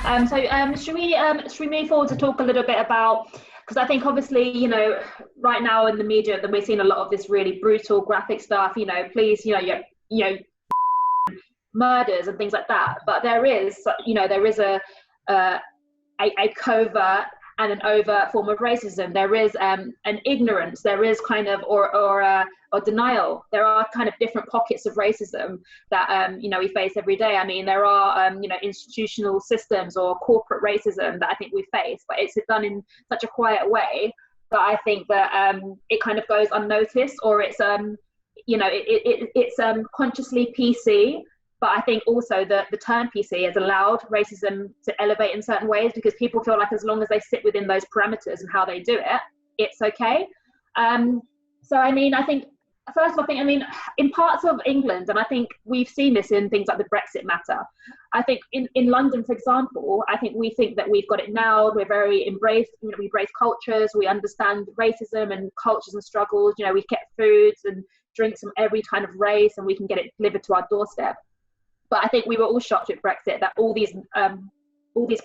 Should we move forward to talk a little bit about, because I think obviously, right now in the media that we're seeing a lot of this really brutal graphic stuff, police, murders and things like that. But there is a covert and an overt form of racism. There is an ignorance. There is kind of or denial. There are kind of different pockets of racism that we face every day. I mean, there are institutional systems or corporate racism that I think we face, but it's done in such a quiet way that I think that it kind of goes unnoticed, or it's consciously PC. But I think also the term PC has allowed racism to elevate in certain ways, because people feel like as long as they sit within those parameters and how they do it, it's okay. So I mean, I think first of all, in parts of England, and I think we've seen this in things like the Brexit matter. I think in London, for example, I think we think that we've got it now. We're very embraced. We embrace cultures. We understand racism and cultures and struggles. We get foods and drinks from every kind of race, and we can get it delivered to our doorstep. But I think we were all shocked with Brexit that all these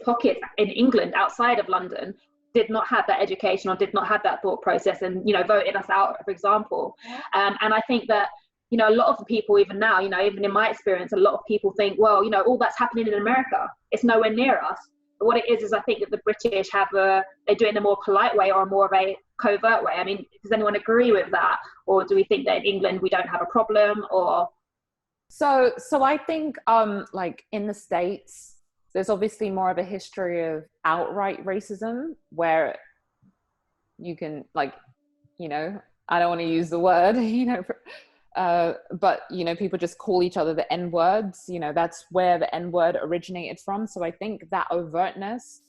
pockets in England outside of London did not have that education or did not have that thought process, and voted us out, for example. And I think that a lot of the people, even now, even in my experience, a lot of people think, well, all that's happening in America, it's nowhere near us. But what it is I think that the British they do it in a more polite way or more of a covert way. I mean, does anyone agree with that, or do we think that in England we don't have a problem? Or So I think like in the States, there's obviously more of a history of outright racism where you can I don't want to use the word, but people just call each other the N-words. That's where the N-word originated from. So I think that overtness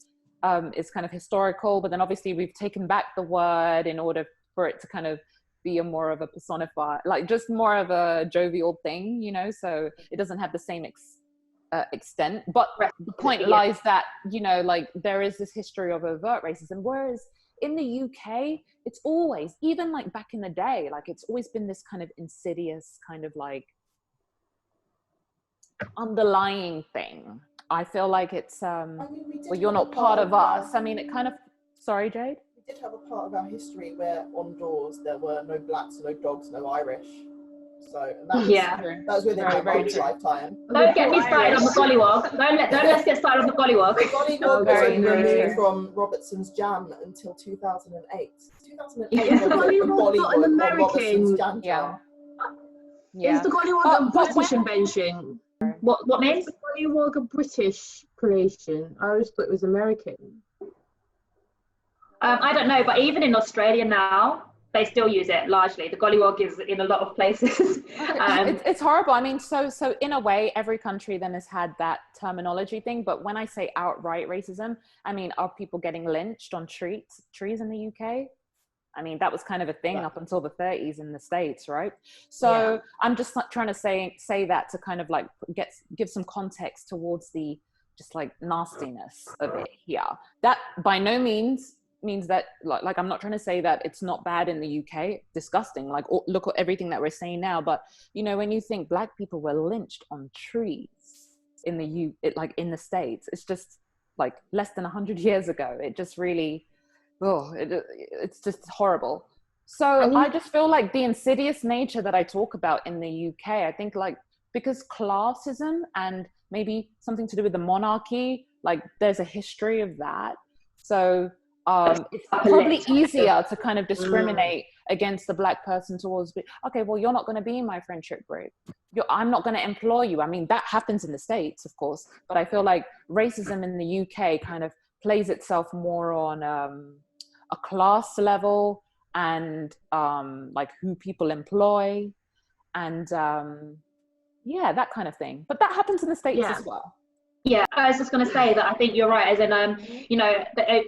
is kind of historical, but then obviously we've taken back the word in order for it to kind of be a more of a personified, like just more of a jovial thing, so it doesn't have the same extent. But the point lies that, like there is this history of overt racism, whereas in the UK, it's always, even like back in the day, like it's always been this kind of insidious kind of like underlying thing. I feel like it's, well, you're not part of us. I mean, it kind of, sorry, Jade? We did have a part of our history where on doors there were no blacks, no dogs, no Irish. So that was within my mom's lifetime. Don't get me started on the gollywog. Let's get started on the gollywog. The gollywog wasn't removed from Robertson's Jam until 2008. 2008 Is the gollywog not an American? Jam. Is the gollywog a British invention? What name? Is the gollywog a British creation? I always thought it was American. I don't know, but even in Australia now, they still use it largely. The gollywog is in a lot of places. It's horrible. I mean, so in a way, every country then has had that terminology thing. But when I say outright racism, I mean, are people getting lynched on trees in the UK? I mean, that was kind of a thing up until the 30s in the States, right? So I'm just not trying to say that to kind of like give some context towards the just like nastiness of it here. That by no means means that like I'm not trying to say that it's not bad in the UK. Disgusting, like look at everything that we're saying now. But when you think black people were lynched on trees in in the States, it's just like less than 100 years ago. It just really, it's just horrible. So I just feel like the insidious nature that I talk about in the UK, I think like because classism and maybe something to do with the monarchy, like there's a history of that. So it's probably easier to kind of discriminate against the black person towards, okay, well, you're not going to be in my friendship group. I'm not going to employ you. I mean, that happens in the States, of course, but I feel like racism in the UK kind of plays itself more on a class level and like who people employ and that kind of thing. But that happens in the States as well. Yeah, I was just going to say that I think you're right, as in,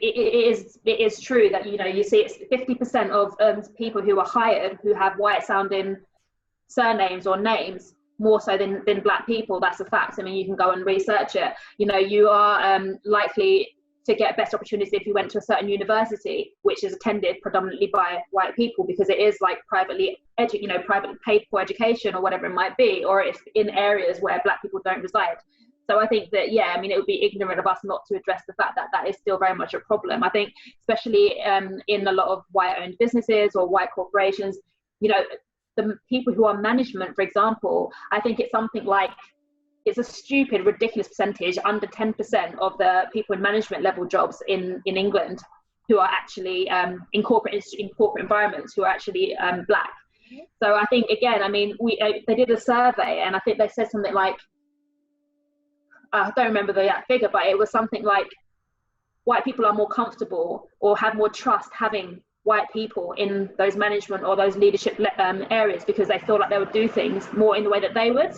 it is true that, you see it's 50% of people who are hired who have white-sounding surnames or names, more so than black people. That's a fact. I mean, you can go and research it. You are likely to get best opportunities if you went to a certain university, which is attended predominantly by white people, because it is like privately paid for education or whatever it might be, or it's in areas where black people don't reside. So I think that, yeah, I mean, it would be ignorant of us not to address the fact that that is still very much a problem. I think, especially in a lot of white-owned businesses or white corporations, you know, the people who are management, for example, I think it's something like, it's a stupid, ridiculous percentage, under 10% of the people in management level jobs in England who are actually in corporate environments who are actually black. So I think, again, I mean, they did a survey, and I think they said something like, I don't remember the exact figure, but it was something like white people are more comfortable or have more trust having white people in those management or those leadership areas, because they feel like they would do things more in the way that they would.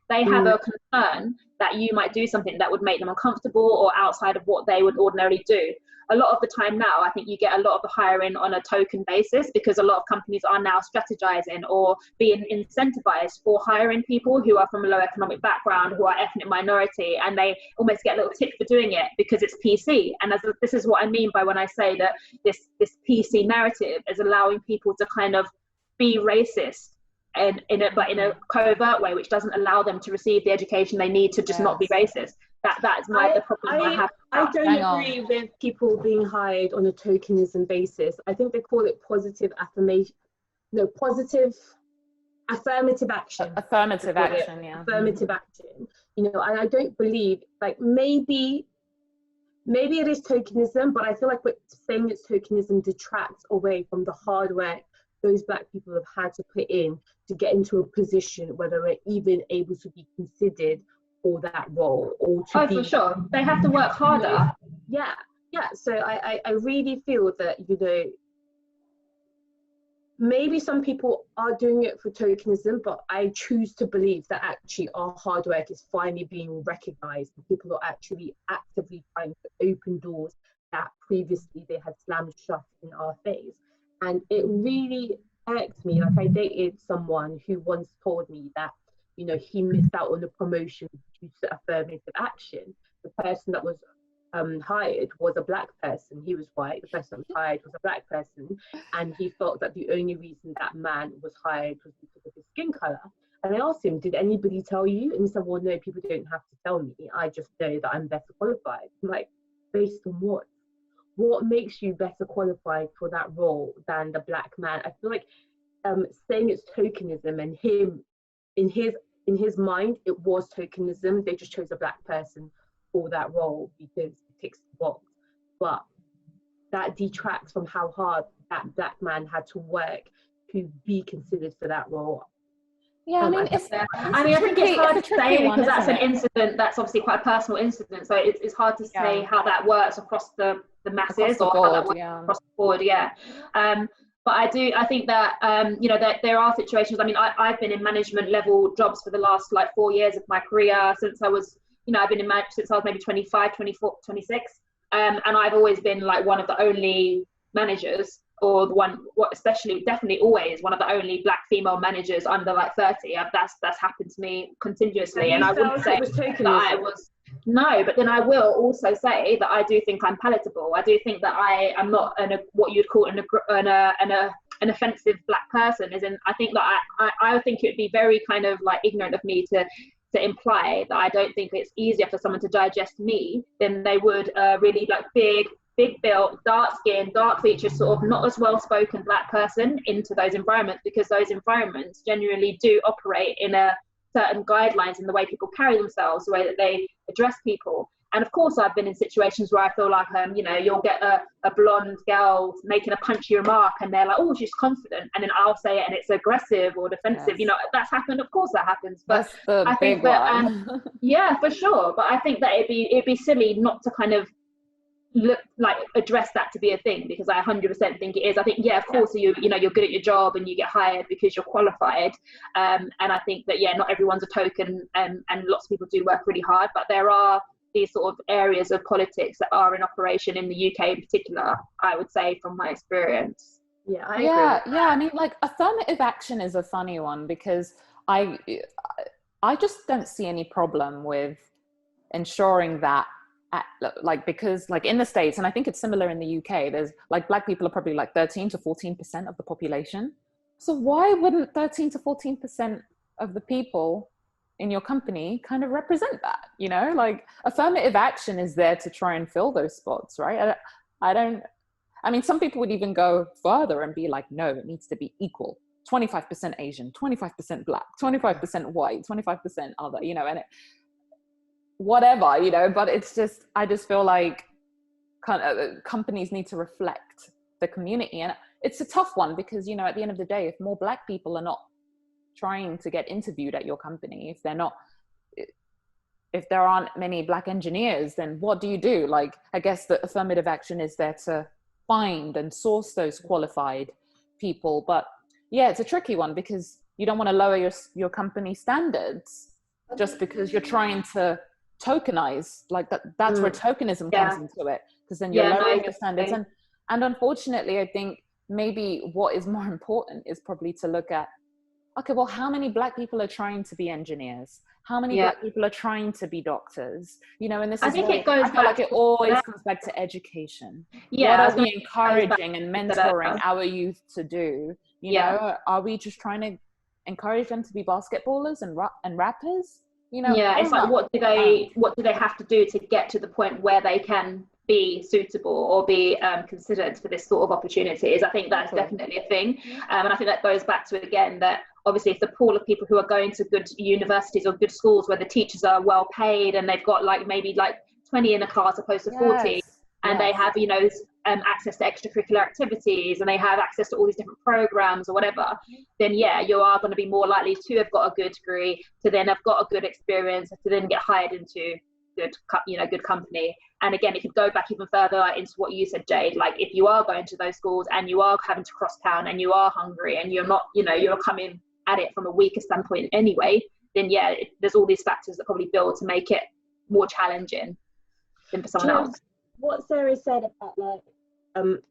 They have a concern that you might do something that would make them uncomfortable or outside of what they would ordinarily do. A lot of the time now, I think you get a lot of the hiring on a token basis, because a lot of companies are now strategizing or being incentivized for hiring people who are from a low economic background, who are ethnic minority, and they almost get a little tick for doing it because it's PC. And this is what I mean by when I say that this PC narrative is allowing people to kind of be racist, and but in a covert way, which doesn't allow them to receive the education they need to just not be racist. That's the problem I have. I don't agree with people being hired on a tokenism basis. I think they call it positive affirmation. No, positive affirmative action. Affirmative action, yeah. Affirmative action. You know, and I don't believe, like, maybe it is tokenism, but I feel like saying it's tokenism detracts away from the hard work those black people have had to put in to get into a position where they're even able to be considered for that role, or to be, for sure, they have to work harder. Yeah. So I really feel that, you know, maybe some people are doing it for tokenism, but I choose to believe that actually our hard work is finally being recognized, and people are actually actively trying to open doors that previously they had slammed shut in our face. And it really irks me. Like, I dated someone who once told me that, you know, he missed out on a promotion due to affirmative action. The person that was hired was a black person. He was white. The person that was hired was a black person, and he felt that the only reason that man was hired was because of his skin color. And I asked him, did anybody tell you? And he said, well, no, people don't have to tell me. I just know that I'm better qualified. I'm like, based on what? What makes you better qualified for that role than the black man? I feel like saying it's tokenism, and him, in his mind, it was tokenism. They just chose a black person for that role because it ticks the box. But that detracts from how hard that black man had to work to be considered for that role. Yeah, I mean, I think it's hard to say because that's an incident. That's obviously quite a personal incident, so it's hard to say how that works across the masses, or how that works across the board. Yeah. But I think that you know, that there are situations. I mean, I've been in management level jobs for the last like 4 years of my career, since I was, you know, I've been in since I was maybe 25, 24, 26, and I've always been like one of the only managers, or the one, especially, definitely always one of the only black female managers under like 30. That's happened to me continuously, and I wouldn't say that I was. No, but then I will also say that I do think I'm palatable. I do think that I am not what you'd call an offensive black person. As in, I think that I think it would be very kind of like ignorant of me to imply that I don't think it's easier for someone to digest me than they would really like big built, dark skin, dark features, sort of not as well spoken black person into those environments, because those environments generally do operate in a certain guidelines in the way people carry themselves, the way that they address people. And of course, I've been in situations where I feel like, you know, you'll get a blonde girl making a punchy remark, and they're like, oh, she's confident, and then I'll say it and it's aggressive or defensive. Yes. You know, that's happened. Of course, that happens. But I think that, yeah, for sure. But I think that it'd be silly not to kind of address that to be a thing, because I 100% think it is. I think, yeah, of course, you know, you're good at your job and you get hired because you're qualified, and I think that, yeah, not everyone's a token, and lots of people do work really hard, but there are these sort of areas of politics that are in operation in the UK in particular, I would say, from my experience. Yeah, I agree. I mean, like, affirmative action is a funny one, because I just don't see any problem with ensuring that because like in the States, and I think it's similar in the UK, there's like black people are probably like 13 to 14% of the population. So why wouldn't 13 to 14% of the people in your company kind of represent that, you know, like affirmative action is there to try and fill those spots, right? I mean, some people would even go further and be like, no, it needs to be equal. 25% Asian, 25% Black, 25% white, 25% other, you know, and whatever, you know, but it's just, I just feel like companies need to reflect the community. And it's a tough one because, you know, at the end of the day, if more Black people are not trying to get interviewed at your company, if there aren't many Black engineers, then what do you do? Like, I guess the affirmative action is there to find and source those qualified people. But yeah, it's a tricky one because you don't want to lower your company standards just because you're trying to tokenize. Like that's where tokenism comes into it, because then you're lowering your standards. And unfortunately, I think maybe what is more important is probably to look at, okay, well, how many Black people are trying to be engineers? How many Black people are trying to be doctors? You know, and this I feel like it always comes back to education. Yeah. What are we encouraging and mentoring our youth to do? You know, are we just trying to encourage them to be basketballers and rappers? You know, it's like, what do they have to do to get to the point where they can be suitable or be considered for this sort of opportunities? I think that's definitely a thing. And I think that goes back to, again, that obviously if the pool of people who are going to good universities or good schools where the teachers are well paid and they've got like maybe like 20 in a class opposed to 40, and they have, you know, access to extracurricular activities and they have access to all these different programs or whatever, then you are going to be more likely to have got a good degree, to then have got a good experience, to then get hired into good company. And again, it could go back even further into what you said, Jade, like if you are going to those schools and you are having to cross town and you are hungry and you're not, you know, you're coming at it from a weaker standpoint anyway, then there's all these factors that probably build to make it more challenging than for someone else. What Sarah said about, like,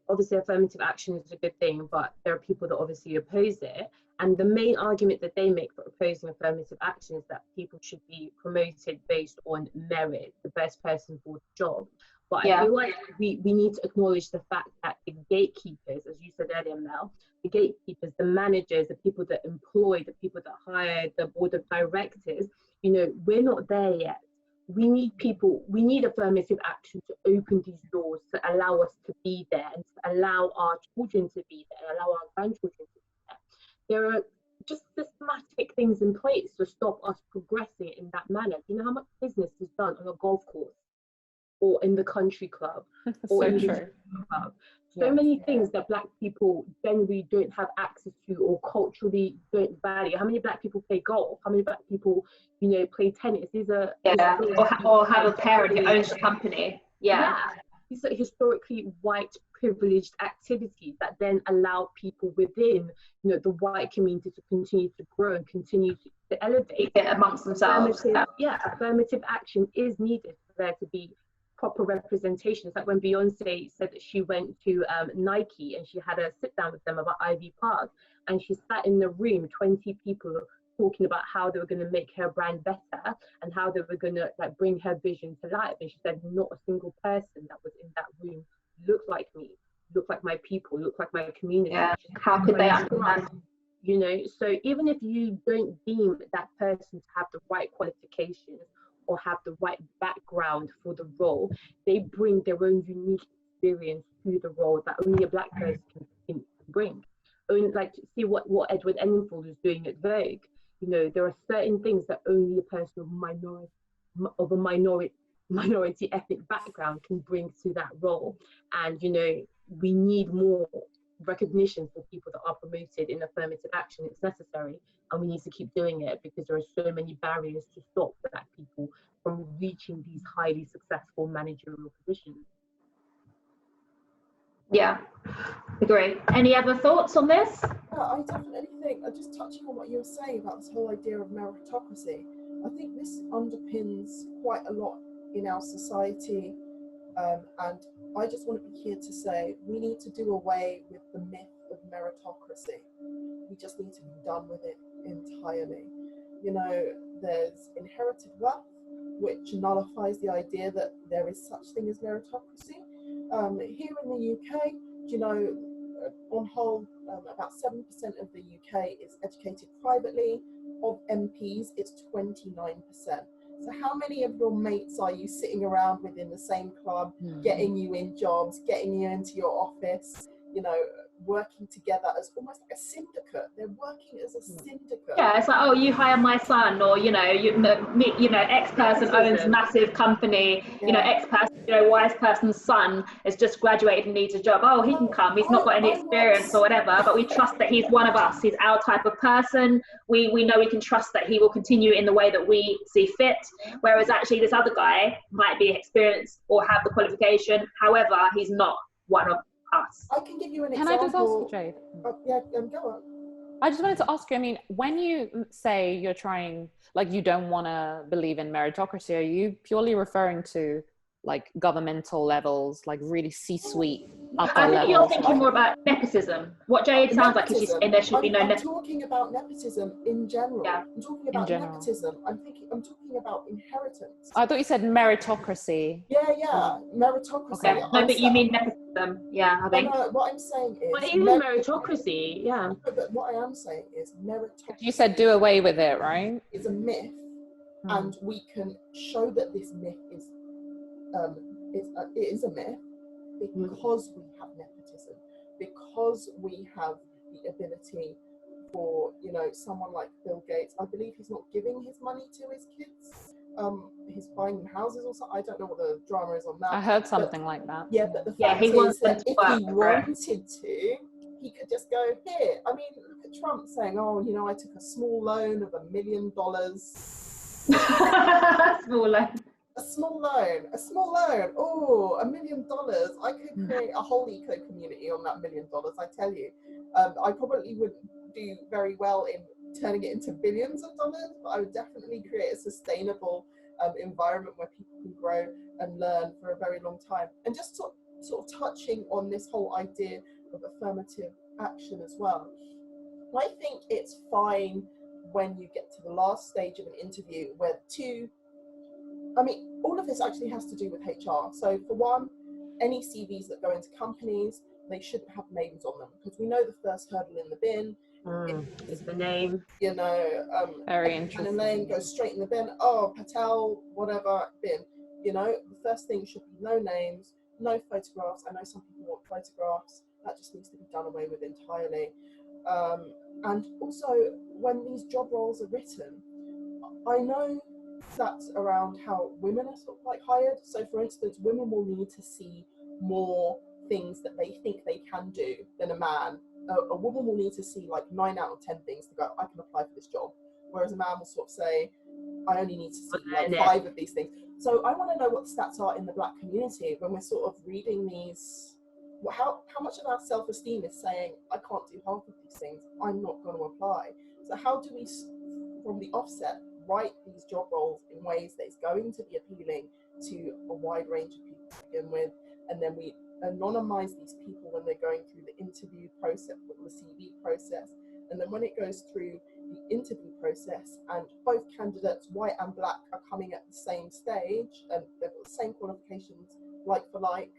obviously affirmative action is a good thing, but there are people that obviously oppose it. And the main argument that they make for opposing affirmative action is that people should be promoted based on merit, the best person for the job. But I feel like we need to acknowledge the fact that the gatekeepers, as you said earlier, Mel, the gatekeepers, the managers, the people that employ, the people that hire, the board of directors, you know, we're not there yet. We need affirmative action to open these doors, to allow us to be there and to allow our children to be there, allow our grandchildren to be there. There are just systematic things in place to stop us progressing in that manner. You know how much business is done on a golf course or in the country club or in the club? So many things that Black people generally don't have access to or culturally don't value. How many Black people play golf? How many Black people, you know, play tennis? These are or have a parent who owns a company. These are historically white privileged activities that then allow people within, you know, the white community to continue to grow and continue to elevate amongst themselves. Affirmative action is needed for there to be proper representation. It's like when Beyonce said that she went to Nike and she had a sit down with them about Ivy Park, and she sat in the room, 20 people talking about how they were going to make her brand better and how they were going to like bring her vision to life. And she said not a single person that was in that room looked like me, looked like my people, looked like my community. How could they understand? You know, so even if you don't deem that person to have the right qualifications or have the right background for the role, they bring their own unique experience to the role that only a Black person can bring. Only, like, see what Edward Enninful is doing at Vogue. You know, there are certain things that only a person of a minority ethnic background can bring to that role. And, you know, we need more recognition for people that are promoted in affirmative action. It's necessary, and we need to keep doing it because there are so many barriers to stop Black people from reaching these highly successful managerial positions. Yeah, agree. Any other thoughts on this? I definitely think, just touching on what you were saying about this whole idea of meritocracy, I think this underpins quite a lot in our society, and I just want to be here to say we need to do away with the myth of meritocracy. We just need to be done with it entirely. You know, there's inherited wealth, which nullifies the idea that there is such thing as meritocracy. Here in the UK, you know, on whole, about 7% of the UK is educated privately. of MPs, it's 29%. So how many of your mates are you sitting around with in the same club, getting you in jobs, getting you into your office, you know, working together as almost like a syndicate? They're working as a syndicate. Yeah, it's like, oh, you hire my son, or X person owns massive company. You know, X person, Y's person's son has just graduated and needs a job. Oh, he can come. He's not got any experience or whatever, but we trust that he's one of us. He's our type of person. We know we can trust that he will continue in the way that we see fit. Whereas actually, this other guy might be experienced or have the qualification. However, he's not one of us. I can give you an example. Can I just ask you, Jade? Go on. I just wanted to ask you, I mean, when you say you're trying, like, you don't want to believe in meritocracy, are you purely referring to like governmental levels, like really C-suite upper I think levels? you're thinking more about nepotism. What Jade sounds like is she's saying there should be no nepotism. I'm talking about nepotism in general. Yeah. I'm talking about nepotism. I'm talking about inheritance. I thought you said meritocracy. Yeah, meritocracy. Okay. No, but you mean nepotism. Yeah, I think. No, what I'm saying is... But even meritocracy, yeah. But what I am saying is meritocracy... You said do away with it, right? ...is a myth, and we can show that this myth is... it is a myth because we have nepotism, because we have the ability for, you know, someone like Bill Gates. I believe he's not giving his money to his kids. He's buying them houses or something. I don't know what the drama is on that. I heard something like that. Yeah, but the fact is that if he wanted to, he could just go, here. I mean, look at Trump saying, oh, you know, I took a small loan of $1 million. Small loan. A small loan. Oh, $1 million. I could create a whole eco community on that $1 million, I tell you. I probably wouldn't do very well in turning it into billions of dollars, but I would definitely create a sustainable environment where people can grow and learn for a very long time. And just sort of touching on this whole idea of affirmative action as well. I think it's fine when you get to the last stage of an interview where all of this actually has to do with HR. So for one, any CVs that go into companies, they shouldn't have names on them, because we know the first hurdle in the bin is the name. You know, very interesting. And the name goes straight in the bin. Oh, Patel, whatever, bin. You know, the first thing should be no names, no photographs. I know some people want photographs. That just needs to be done away with entirely. And also, when these job roles are written, I know that's around how women are sort of like hired. So for instance, women will need to see more things that they think they can do than a man. A woman will need to see like 9 out of 10 things to go, I can apply for this job. Whereas a man will sort of say, I only need to see like 5 of these things. So I want to know what the stats are in the Black community when we're sort of reading these. How much of our self-esteem is saying, I can't do half of these things, I'm not going to apply. So how do we, from the offset, write these job roles in ways that is going to be appealing to a wide range of people to begin with, and then we anonymize these people when they're going through the interview process or the CV process, and then when it goes through the interview process and both candidates, white and black, are coming at the same stage and they've got the same qualifications, like for like,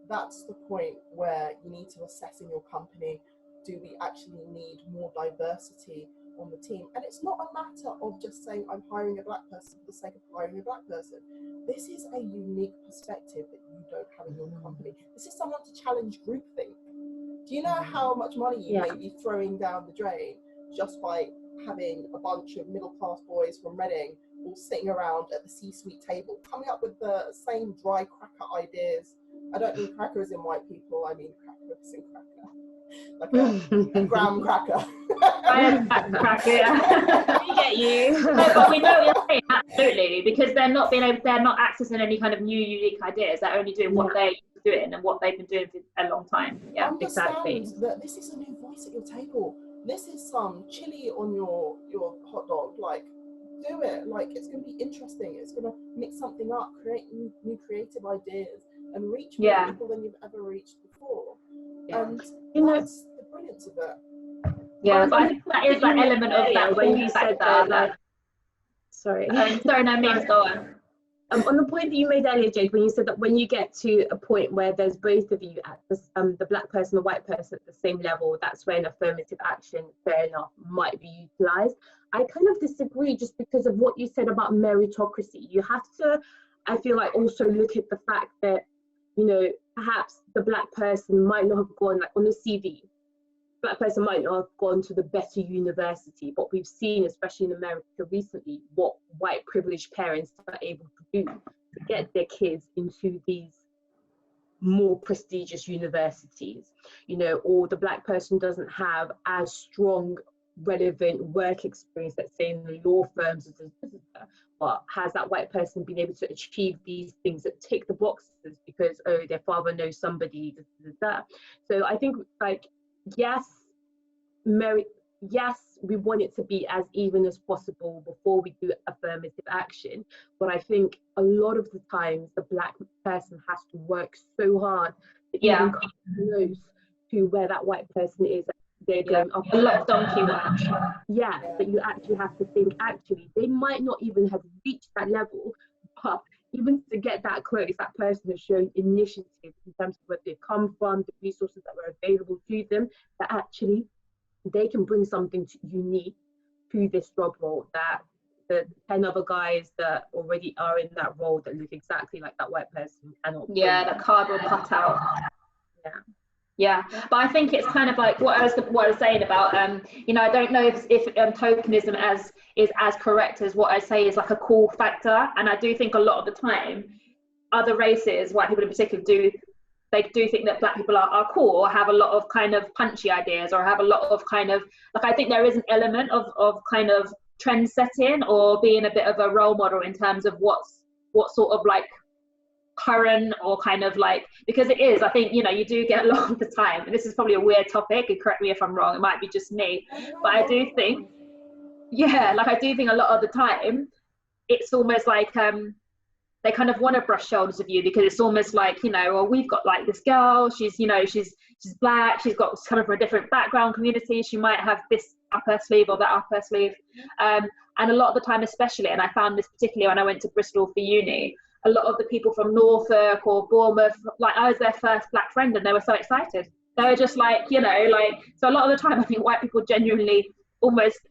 that's the point where you need to assess in your company, do we actually need more diversity on the team? And it's not a matter of just saying I'm hiring a black person for the sake of hiring a black person. This is a unique perspective that you don't have in your company. This is someone to challenge groupthink. Do you know how much money you may be throwing down the drain just by having a bunch of middle-class boys from Reading all sitting around at the C-suite table, coming up with the same dry cracker ideas? I don't mean crackers in white people, I mean crackers in cracker. Like a graham cracker. Cracker, yeah. We get you. No, but we know what you're saying, absolutely, because they're not accessing any kind of new, unique ideas. They're only doing what they're doing and what they've been doing for a long time. Yeah, understand exactly. That this is a new voice at your table. This is some chili on your hot dog. Like, do it. Like, it's going to be interesting. It's going to mix something up, create new creative ideas, and reach more people than you've ever reached before. Yeah. And that's the brilliance of it. Yeah, but I think that is that element of that when you said that. Sorry. Sorry, no, Mims, go on. On the point that you made earlier, Jade, when you said that when you get to a point where there's both of you at the black person, the white person at the same level, that's when affirmative action, fair enough, might be utilised. I kind of disagree just because of what you said about meritocracy. You have to, I feel like, also look at the fact that, you know, perhaps the black person might not have gone, like on the CV, black person might not have gone to the better university, but we've seen, especially in America recently, what white privileged parents are able to do to get their kids into these more prestigious universities, you know, or the black person doesn't have as strong relevant work experience, let's say in the law firms, but has that white person been able to achieve these things that tick the boxes because, oh, their father knows somebody, so I think, like, yes, we want it to be as even as possible before we do affirmative action, but I think a lot of the times the black person has to work so hard to even come close to where that white person is. They're going up a lot of donkey work. That you actually have to think, actually they might not even have reached that level, but even to get that close, that person has shown initiative in terms of where they've come from, the resources that were available to them, that actually they can bring something unique to this job role that the 10 other guys that already are in that role that look exactly like that white person cannot bring. The cardboard cutout. Yeah, but I think it's kind of like what I was saying about you know, I don't know if tokenism is as correct as what I say is like a cool factor, and I do think a lot of the time other races, white people in particular, do think that black people are cool, or have a lot of kind of punchy ideas, or have a lot of kind of, like, I think there is an element of kind of trend setting or being a bit of a role model in terms of what sort of like current, or kind of like, because it is, I think, you know, you do get a lot of the time, and this is probably a weird topic, and correct me if I'm wrong, it might be just me, but I do think, I do think a lot of the time it's almost like they kind of want to brush shoulders with you, because it's almost like, you know, well, we've got like this girl, she's, you know, she's black, she's coming from a different background community, she might have this up her sleeve or that up her sleeve, and a lot of the time, especially, and I found this particularly when I went to Bristol for uni, a lot of the people from Norfolk or Bournemouth, like, I was their first black friend, and they were so excited. They were just like, you know, like, so a lot of the time I think white people genuinely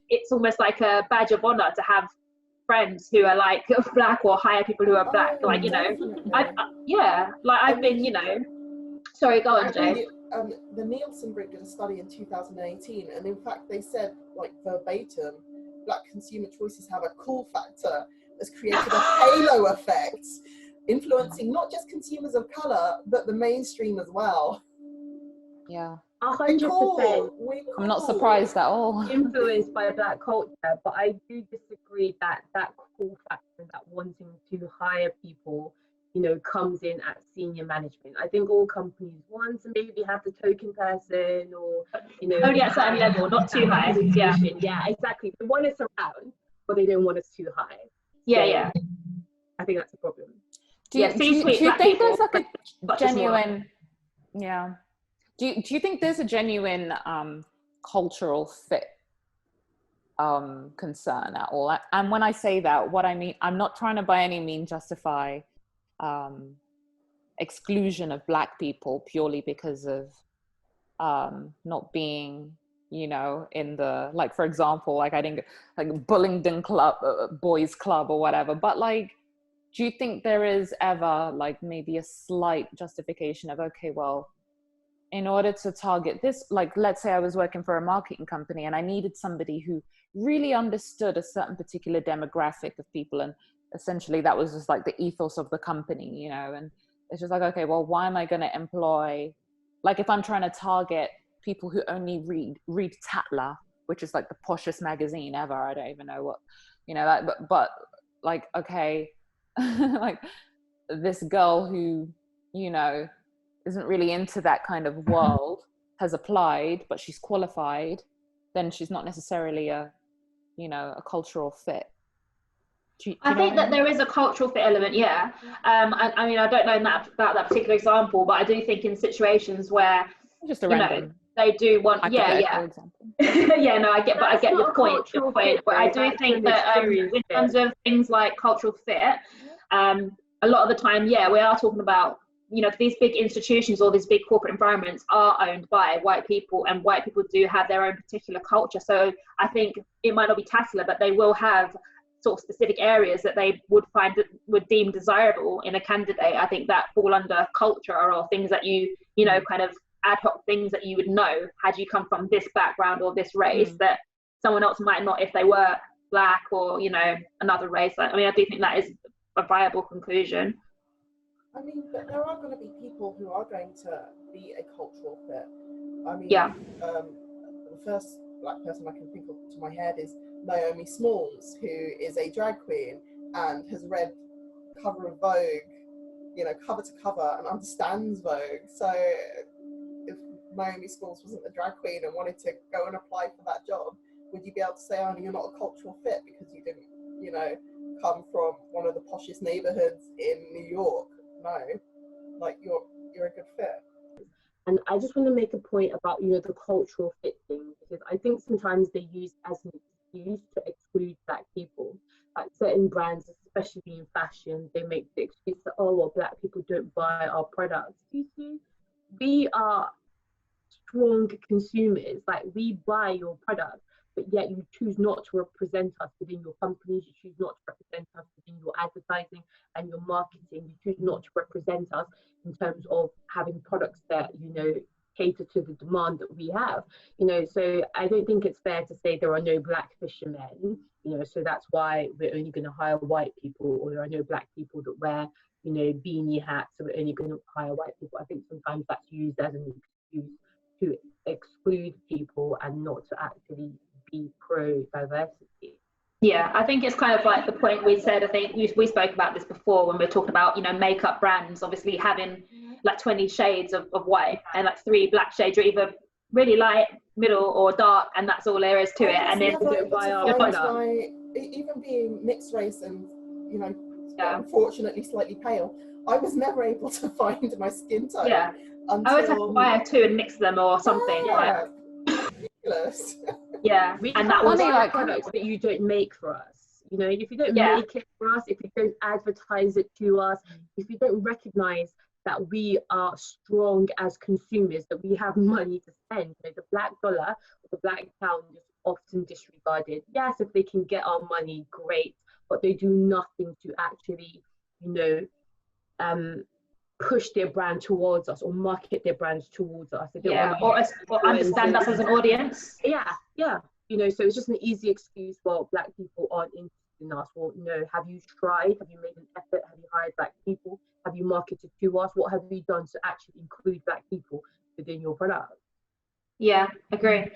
it's almost like a badge of honor to have friends who are like black, or hire people who are black, like, you know, I've been, you know, sorry, go on, Jay. The Nielsen Group did a study in 2018, and in fact they said, like, verbatim, black consumer choices have a cool factor that's created a halo effect, influencing not just consumers of color, but the mainstream as well. Yeah. 100%. I'm not surprised at all. Influenced by black culture, but I do disagree that cool factor, that wanting to hire people, you know, comes in at senior management. I think all companies want to maybe have the token person, or, you know, only at a certain level, not too high. Yeah, exactly. They want us around, but they don't want us too high. Yeah. I think that's a problem. Do you think there's like a genuine, do you think there's a genuine cultural fit concern at all? And when I say that, what I mean, I'm not trying to by any means justify exclusion of black people purely because of not being, you know, in the, like, for example, like, I didn't, like, Bullingdon Club, boys club or whatever, but like, do you think there is ever like maybe a slight justification of, okay, well, in order to target this, like, let's say I was working for a marketing company and I needed somebody who really understood a certain particular demographic of people, and essentially that was just like the ethos of the company, you know, and it's just like, okay, well, why am I going to employ, like, if I'm trying to target people who only read Tatler, which is like the poshest magazine ever, I don't even know what, you know, that, but like, okay, like, this girl who, you know, isn't really into that kind of world has applied, but she's qualified, then she's not necessarily a, you know, a cultural fit. I think that there is a cultural fit element, yeah. I mean, I don't know about that particular example, but I do think in situations where, just a random, know, they do want, example. yeah, no, I get your point. But I do think that in terms of things like cultural fit, a lot of the time, we are talking about you know, these big institutions or these big corporate environments are owned by white people, and white people do have their own particular culture. So I think it might not be tacit, but they will have sort of specific areas that they would deem desirable in a candidate. I think that fall under culture, or things that you know, kind of ad hoc things that you would know had you come from this background or this race that someone else might not if they were Black or, you know, another race. I mean, I do think that is a viable conclusion. I mean, but there are going to be people who are going to be a cultural fit. I mean, the first Black person I can think of to my head is Naomi Smalls, who is a drag queen and has read cover of Vogue, you know, cover to cover, and understands Vogue. So if Naomi Smalls wasn't a drag queen and wanted to go and apply for that job, would you be able to say, oh, you're not a cultural fit because you didn't, you know, come from one of the poshest neighborhoods in New York? No, like you're a good fit. And I just want to make a point about, you know, the cultural fit thing, because I think sometimes they use as an excuse to exclude Black people. Like certain brands, especially in fashion, they make the excuse that, oh, well, Black people don't buy our products. You see, we are strong consumers. Like, we buy your product, but yet you choose not to represent us within your companies. You choose not to represent us within your advertising and your marketing. You choose not to represent us in terms of having products that, you know, cater to the demand that we have, you know. So I don't think it's fair to say there are no Black fishermen, you know, so that's why we're only going to hire white people, or there are no Black people that wear, you know, beanie hats, so we're only going to hire white people. I think sometimes that's used as an excuse to exclude people and not to actually be pro-diversity. Yeah, I think it's kind of like the point we said. I think we spoke about this before when we were talking about, you know, makeup brands obviously having like 20 shades of white, and like 3 Black shades are either really light, middle, or dark, and that's all there is to it. And then even being mixed race and, you know, unfortunately slightly pale, I was never able to find my skin tone. Yeah, until... I always have to buy 2 and mix them or something. Yeah, ridiculous. Yeah, and that was like products that you don't make for us. You know, if you don't make it for us, if you don't advertise it to us, if you don't recognize that we are strong as consumers, that we have money to spend. You know, the Black dollar or the Black pound is often disregarded. Yes, if they can get our money, great, but they do nothing to actually, you know, push their brand towards us or market their brands towards us. They don't want or understand us as an audience. Yeah. You know, so it's just an easy excuse. Well, Black people aren't interested in us. Well, you know, have you tried? Have you made an effort? Have you hired Black people? Have you marketed to us? What have you done to actually include Black people within your product? Yeah, agree.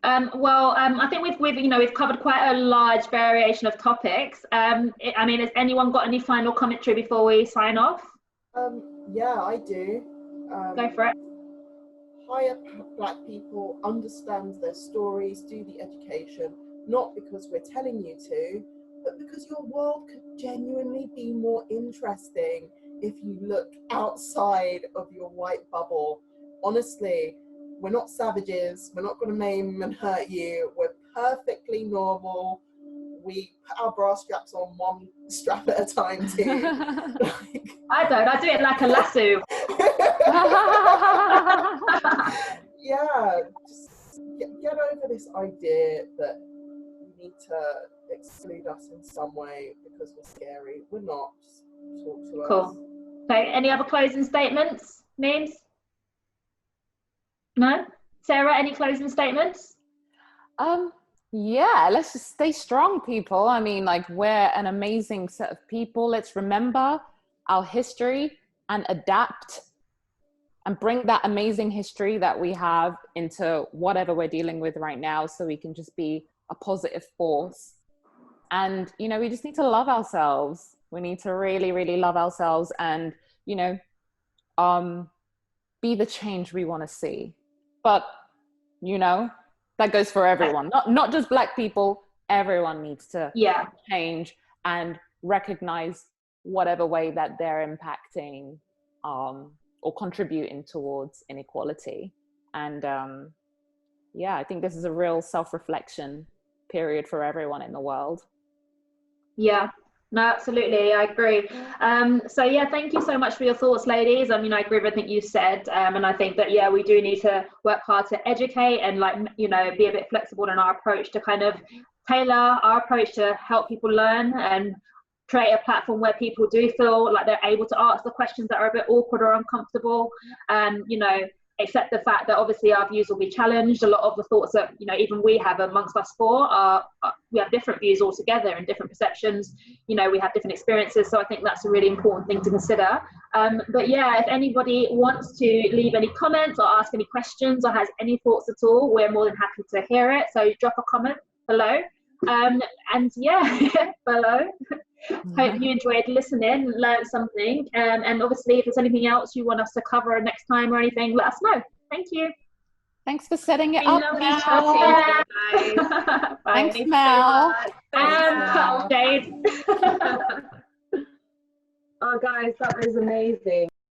I think we've covered quite a large variation of topics. I mean, has anyone got any final commentary before we sign off? Yeah, I do. Go for it. Hire Black people, understand their stories, do the education, not because we're telling you to, but because your world could genuinely be more interesting if you look outside of your white bubble. Honestly, we're not savages. We're not going to maim and hurt you. We're perfectly normal. We put our bra straps on one strap at a time too. I don't. I do it like a lasso. Yeah, just get over this idea that you need to exclude us in some way because we're scary. We're not. Just talk to us. Cool. Okay. Any other closing statements? Memes? No? Sarah, any closing statements? Yeah, let's just stay strong, people. I mean, like, we're an amazing set of people. Let's remember our history and adapt and bring that amazing history that we have into whatever we're dealing with right now, so we can just be a positive force. And, you know, we just need to love ourselves. We need to really, really love ourselves and, you know, be the change we want to see. But, you know, that goes for everyone, not just Black people. Everyone needs to change and recognize whatever way that they're impacting or contributing towards inequality. And I think this is a real self-reflection period for everyone in the world. Yeah, No, absolutely, I agree. So yeah, thank you so much for your thoughts, ladies. I mean, I agree with everything you said, and I think that yeah, we do need to work hard to educate and like be a bit flexible in our approach to kind of tailor our approach to help people learn and create a platform where people do feel like they're able to ask the questions that are a bit awkward or uncomfortable, and accept the fact that obviously our views will be challenged. A lot of the thoughts that even we have amongst us four are we have different views altogether and different perceptions. We have different experiences, so I think that's a really important thing to consider. But yeah, if anybody wants to leave any comments or ask any questions or has any thoughts at all, we're more than happy to hear it. So drop a comment below, and yeah, below. Hope you enjoyed listening, learned something, and obviously if there's anything else you want us to cover next time or anything, let us know. Thank you. Thanks for setting it up, Lovely Mel. chatting, guys. Thanks, Mel. And Jade. Oh, guys, that was amazing.